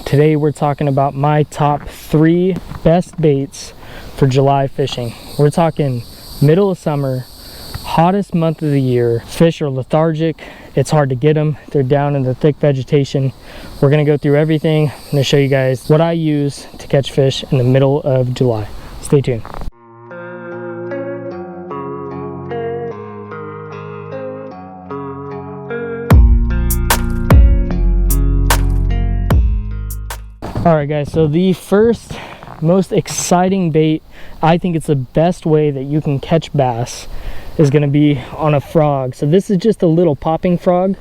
Today we're talking about my top 3 best baits for July fishing. We're talking middle of summer, hottest month of the year. Fish are lethargic, it's hard to get them, they're down in the thick vegetation. We're gonna go through everything. I'm gonna show you guys what I use to catch fish in the middle of July. Stay tuned. Alright guys, so the first most exciting bait, I think it's the best way that you can catch bass, is going to be on a frog. So this is just a little popping frog.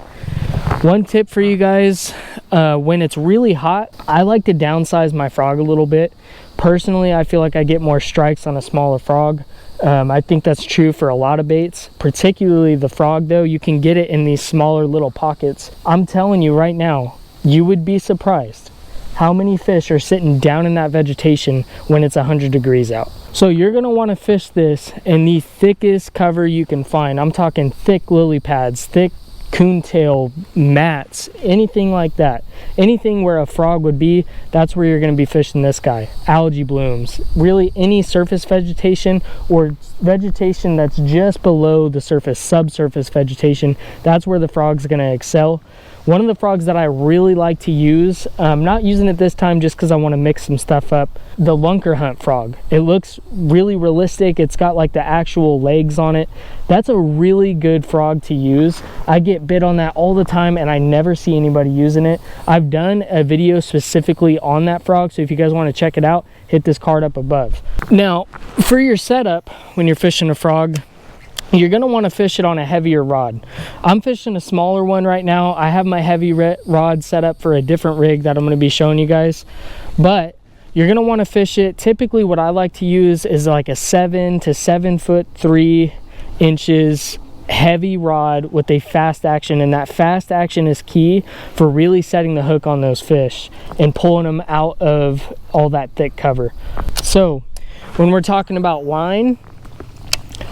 One tip for you guys, when it's really hot, I like to downsize my frog a little bit. Personally, I feel like I get more strikes on a smaller frog. I think that's true for a lot of baits, particularly the frog though. You can get it in these smaller little pockets. I'm telling you right now, you would be surprised how many fish are sitting down in that vegetation when it's 100 degrees out. So you're gonna wanna fish this in the thickest cover you can find. I'm talking thick lily pads, thick coontail mats, anything like that. Anything where a frog would be, that's where you're gonna be fishing this guy. Algae blooms, really any surface vegetation or vegetation that's just below the surface, subsurface vegetation, that's where the frog's gonna excel. One of the frogs that I really like to use, I'm not using it this time just because I want to mix some stuff up, the Lunker hunt frog. It looks really realistic. It's got like the actual legs on it. That's a really good frog to use. I get bit on that all the time and I never see anybody using it. I've done a video specifically on that frog, so if you guys want to check it out, hit this card up above. Now, for your setup when you're fishing a frog, you're going to want to fish it on a heavier rod. I'm fishing a smaller one right now. I have my heavy rod set up for a different rig that I'm going to be showing you guys. But you're going to want to fish it. Typically what I like to use is like a 7 to 7 foot 3 inches heavy rod with a fast action, and that fast action is key for really setting the hook on those fish and pulling them out of all that thick cover. So when we're talking about line,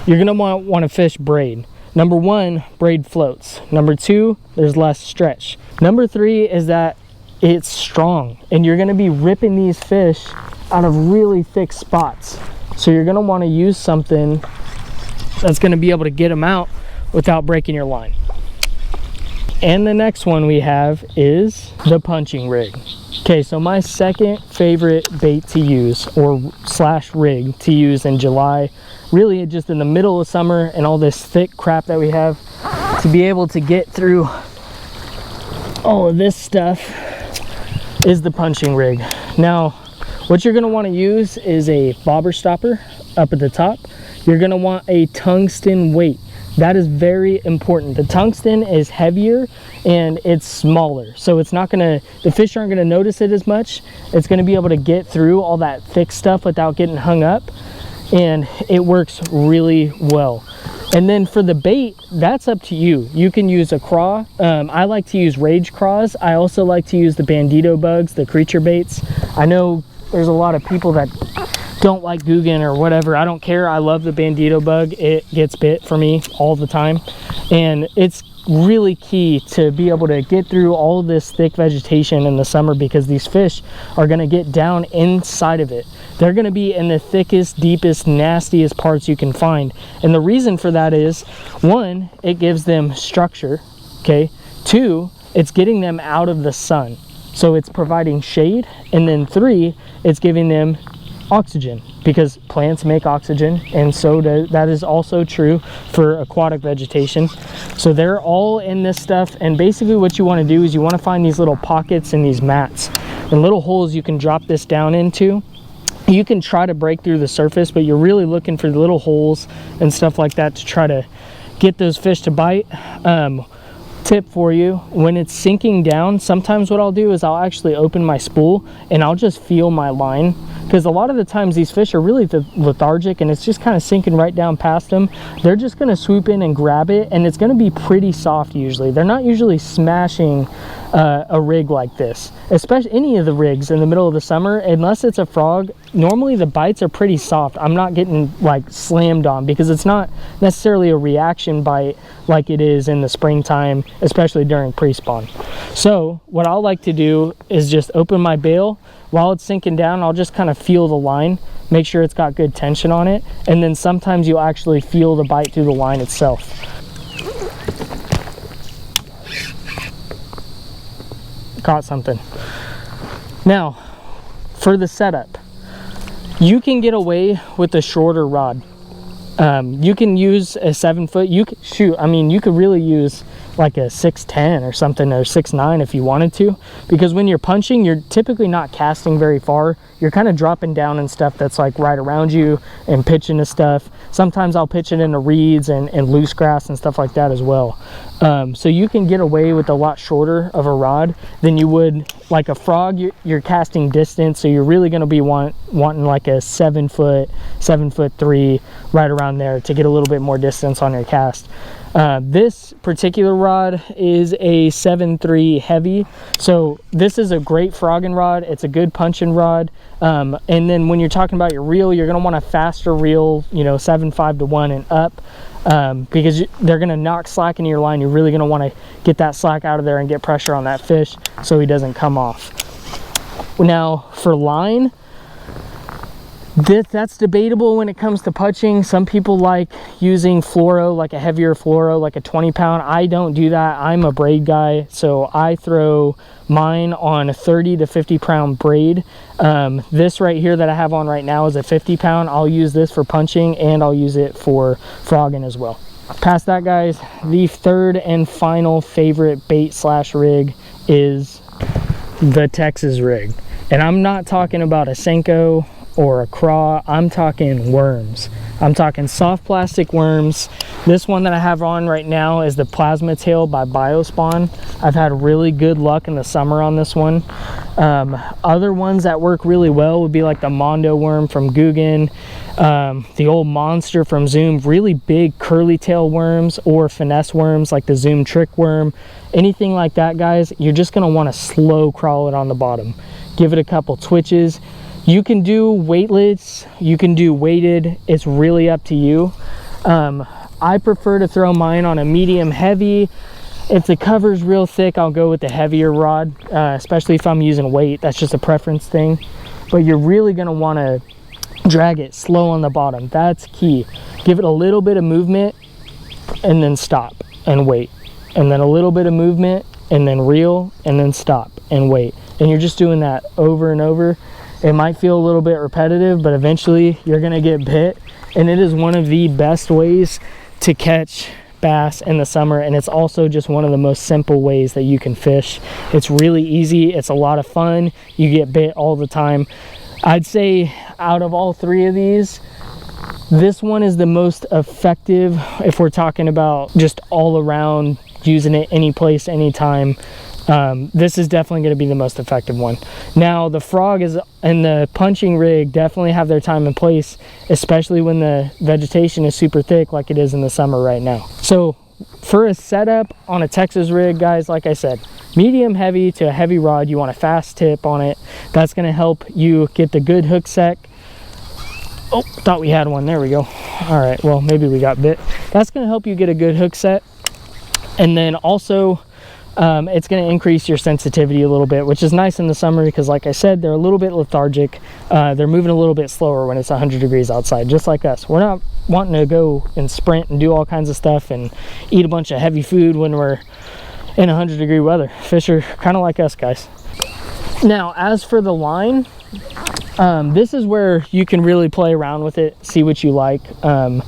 you're going to want to fish braid. Number 1, braid floats. Number 2, there's less stretch. Number 3 is that it's strong, and you're going to be ripping these fish out of really thick spots. So you're going to want to use something that's going to be able to get them out without breaking your line. And the next one we have is the punching rig. Okay, so my second favorite bait to use, or slash rig to use in July, really just in the middle of summer and all this thick crap that we have, to be able to get through all of this stuff, is the punching rig. Now, what you're going to want to use is a bobber stopper up at the top. You're going to want a tungsten weight. That is very important. The tungsten is heavier and it's smaller, so it's not gonna, the fish aren't gonna notice it as much. It's gonna be able to get through all that thick stuff without getting hung up, and it works really well. And then for the bait, that's up to you. You can use a craw. I like to use rage craws. I also like to use the Bandito bugs, the creature baits. I know there's a lot of people that don't like Guggen or whatever. I don't care. I love the Bandito bug. It gets bit for me all the time, and it's really key to be able to get through all of this thick vegetation in the summer, because these fish are going to get down inside of it. They're going to be in the thickest, deepest, nastiest parts you can find, and the reason for that is, 1, it gives them structure. Okay, 2, it's getting them out of the sun, so it's providing shade, and then 3, it's giving them oxygen, because plants make oxygen, and so that is also true for aquatic vegetation. So they're all in this stuff, and basically what you want to do is you want to find these little pockets in these mats and little holes you can drop this down into. You can try to break through the surface, but you're really looking for the little holes and stuff like that to try to get those fish to bite. Tip for you, when it's sinking down, sometimes what I'll do is I'll actually open my spool and I'll just feel my line, because a lot of the times these fish are really lethargic and it's just kind of sinking right down past them. They're just going to swoop in and grab it, and it's going to be pretty soft usually. They're not usually smashing a rig like this, especially any of the rigs in the middle of the summer. Unless it's a frog, normally the bites are pretty soft. I'm not getting like slammed on, because it's not necessarily a reaction bite like it is in the springtime, especially during pre-spawn. So what I'll like to do is just open my bail. While it's sinking down, I'll just kind of feel the line, make sure it's got good tension on it, and then sometimes you'll actually feel the bite through the line itself. Caught something. Now, for the setup, you can get away with a shorter rod. You can use a 7 foot. You could shoot. I mean, you could really use like a 6'10" or something, or 6'9" if you wanted to, because when you're punching, you're typically not casting very far. You're kind of dropping down in stuff that's like right around you and pitching to stuff. Sometimes I'll pitch it into reeds and loose grass and stuff like that as well. So you can get away with a lot shorter of a rod than you would like a frog. You're casting distance, so you're really going to be wanting like a 7 foot, 7'3", right around there, to get a little bit more distance on your cast. This particular rod is a 7.3 heavy, so this is a great frogging rod. It's a good punching rod. And then when you're talking about your reel, you're going to want a faster reel, you know, 7.5 to 1 and up, because they're going to knock slack in your line. You're really going to want to get that slack out of there and get pressure on that fish so he doesn't come off. Now for line, that's debatable when it comes to punching. Some people like using fluoro, like a heavier fluoro, like a 20 pound. I don't do that. I'm a braid guy, so I throw mine on a 30 to 50 pound braid. This right here that I have on right now is a 50 pound. I'll use this for punching, and I'll use it for frogging as well. Past that, guys, the third and final favorite bait slash rig is the Texas rig. And I'm not talking about a Senko or a craw. I'm talking worms. I'm talking soft plastic worms. This one that I have on right now is the Plasma Tail by Biospawn. I've had really good luck in the summer on this one. Other ones that work really well would be like the Mondo Worm from Guggen, the old Monster from Zoom, really big curly tail worms, or finesse worms like the Zoom Trick Worm. Anything like that, guys, you're just going to want to slow crawl it on the bottom. Give it a couple twitches. You can do weightless, you can do weighted, it's really up to you. I prefer to throw mine on a medium heavy. If the cover's real thick, I'll go with the heavier rod, especially if I'm using weight. That's just a preference thing. But you're really going to want to drag it slow on the bottom. That's key. Give it a little bit of movement and then stop and wait. And then a little bit of movement and then reel and then stop and wait. And you're just doing that over and over. It might feel a little bit repetitive, but eventually you're going to get bit. And it is one of the best ways to catch bass in the summer, and it's also just one of the most simple ways that you can fish. It's really easy, it's a lot of fun, you get bit all the time. I'd say out of all three of these, this one is the most effective if we're talking about just all around using it any place, anytime. This is definitely going to be the most effective one. Now the frog is and the punching rig definitely have their time and place, especially when the vegetation is super thick like it is in the summer right now. So for a setup on a Texas rig, guys, like I said, medium heavy to a heavy rod, you want a fast tip on it. That's going to help you get the good hook set. Oh, thought we had one. There we go. All right, well, maybe we got bit. That's going to help you get a good hook set. And then also it's going to increase your sensitivity a little bit, which is nice in the summer because, like I said, they're a little bit lethargic. They're moving a little bit slower when it's 100 degrees outside, just like us. We're not wanting to go and sprint and do all kinds of stuff and eat a bunch of heavy food when we're in 100-degree weather. Fish are kind of like us, guys. Now, as for the line, this is where you can really play around with it, see what you like. On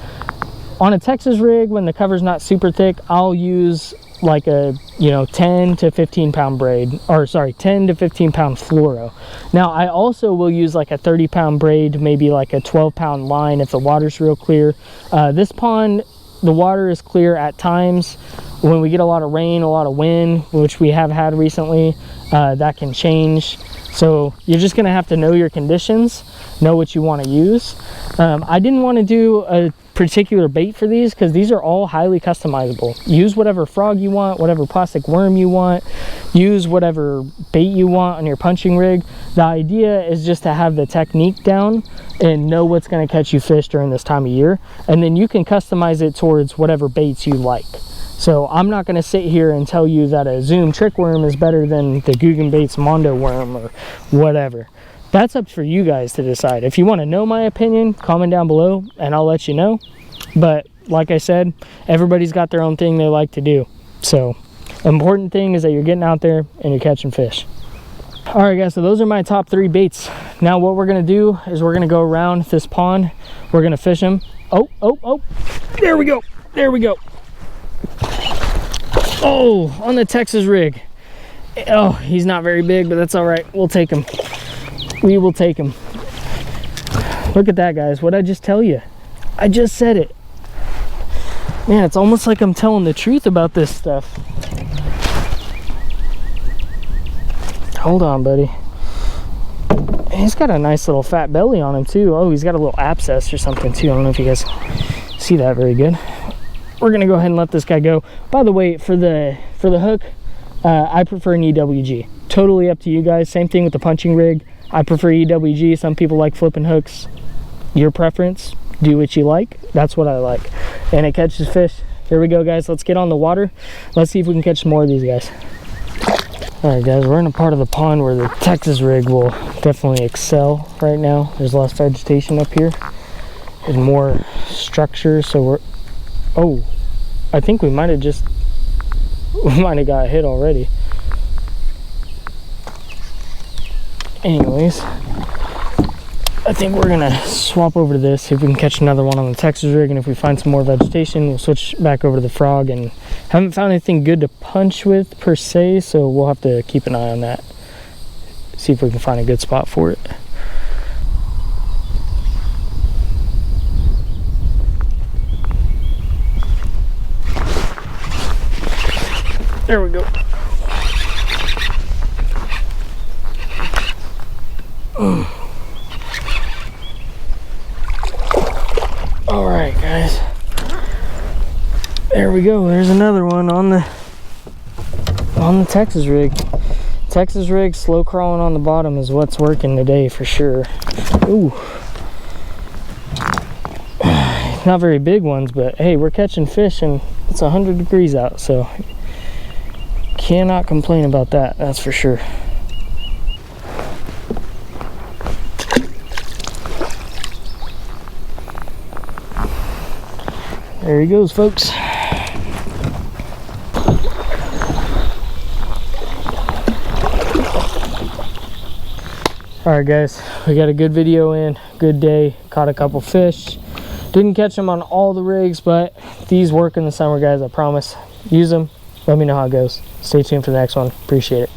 a Texas rig, when the cover's not super thick, I'll use like a 10 to 15 pound braid, or sorry, 10 to 15 pound fluoro. Now I also will use like a 30 pound braid, maybe like a 12 pound line if the water's real clear. This pond, the water is clear at times. when we get a lot of rain, a lot of wind, which we have had recently, that can change. So you're just gonna have to know your conditions, know what you want to use. I didn't want to do a particular bait for these because these are all highly customizable. Use whatever frog you want, whatever plastic worm you want, use whatever bait you want on your punching rig. The idea is just to have the technique down and know what's going to catch you fish during this time of year, and then you can customize it towards whatever baits you like. So I'm not going to sit here and tell you that a Zoom trick worm is better than the Guggen Baits Mondo Worm or whatever. That's up for you guys to decide. If you want to know my opinion, comment down below and I'll let you know. But like I said, everybody's got their own thing they like to do. So important thing is that you're getting out there and you're catching fish. All right guys, so those are my top 3 baits. Now what we're gonna do is we're gonna go around this pond. We're gonna fish them. Oh, there we go, there we go. Oh, on the Texas rig. Oh, he's not very big, but that's all right. We'll take him. We will take him. Look at that, guys. What'd I just tell you? I just said it. Man, it's almost like I'm telling the truth about this stuff. Hold on, buddy. He's got a nice little fat belly on him too. Oh, he's got a little abscess or something too. I don't know if you guys see that very good. We're gonna go ahead and let this guy go. By the way, for the hook, I prefer an EWG. Totally up to you guys. Same thing with the punching rig. I prefer EWG. Some people like flipping hooks. Your preference. Do what you like. That's what I like. And it catches fish. Here we go, guys. Let's get on the water. Let's see if we can catch some more of these guys. All right, guys. We're in a part of the pond where the Texas rig will definitely excel right now. There's less vegetation up here. There's more structure. So we're... Oh, I think we might have got hit already. Anyways, I think we're gonna swap over to this, see if we can catch another one on the Texas rig, and if we find some more vegetation, we'll switch back over to the frog. And haven't found anything good to punch with per se, so we'll have to keep an eye on that. See if we can find a good spot for it. There we go. All right, guys. There we go. There's another one on the Texas rig. Texas rig slow crawling on the bottom is what's working today for sure. Ooh. Not very big ones, but hey, we're catching fish and it's 100 degrees out, so cannot complain about that, that's for sure. There he goes, folks. Alright guys, we got a good video in, good day, caught a couple fish. Didn't catch them on all the rigs, but these work in the summer, guys, I promise. Use them, let me know how it goes. Stay tuned for the next one, appreciate it.